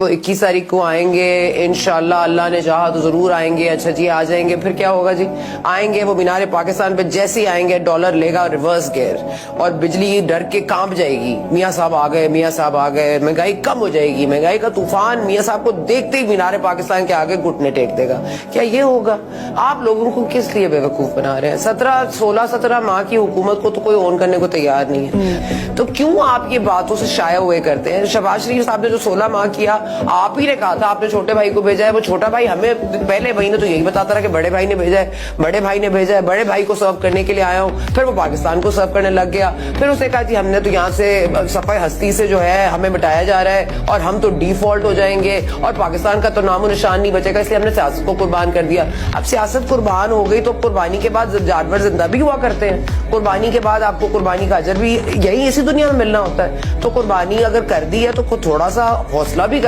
وہ 21 تاریخ کو آئیں گے انشاءاللہ، اللہ نے چاہا تو ضرور آئیں گے. اچھا جی آ جائیں گے، پھر کیا ہوگا جی؟ آئیں گے وہ مینار پاکستان پہ جیسے ہی آئیں گے ڈالر لے گا ریورس گیئر اور بجلی ڈر کے کانپ جائے گی. میاں صاحب آ گئے، میاں صاحب آ گئے، مہنگائی کم ہو جائے گی، مہنگائی کا طوفان میاں صاحب کو دیکھتے ہی مینار پاکستان کے آگے گھٹنے ٹیک دے گا. کیا یہ ہوگا؟ آپ لوگوں کو کس لیے بیوقوف بنا رہے ہیں؟ 16 ماہ کی حکومت کو تو کوئی اون کرنے کو تیار نہیں ہے، تو کیوں آپ یہ باتوں سے شائع ہوئے کرتے ہیں؟ شہباز شریف صاحب نے جو 16 ماہ کیا، آپ ہی نے کہا تھا، آپ نے چھوٹے بھائی کو بھیجا ہے. وہ چھوٹا بھائی ہمیں پہلے مہینے تو یہی بتاتا رہا کہ بڑے بھائی نے بھیجا ہے، بڑے بھائی نے بھیجا ہے، بڑے بھائی کو سرو کرنے کے لیے آیا ہوں. پھر وہ پاکستان کو سرو کرنے لگ گیا. پھر اس نے کہا جی ہم نے تو یہاں سے صفحہ ہستی سے جو ہے ہمیں بٹایا جا رہا ہے اور ہم تو ڈیفالٹ ہو جائیں گے اور پاکستان کا تو نام و نشان نہیں بچے گا، اس لیے ہم نے سیاست کو قربان کر دیا. اب سیاست قربان ہو گئی تو قربانی کے بعد جانور زندہ بھی ہوا کرتے ہیں. قربانی کے بعد آپ کو قربانی کا اجر بھی یہی اسی دنیا میں ملنا ہوتا ہے. تو قربانی اگر کر دی ہے تو تھوڑا سا حوصلہ بھی کر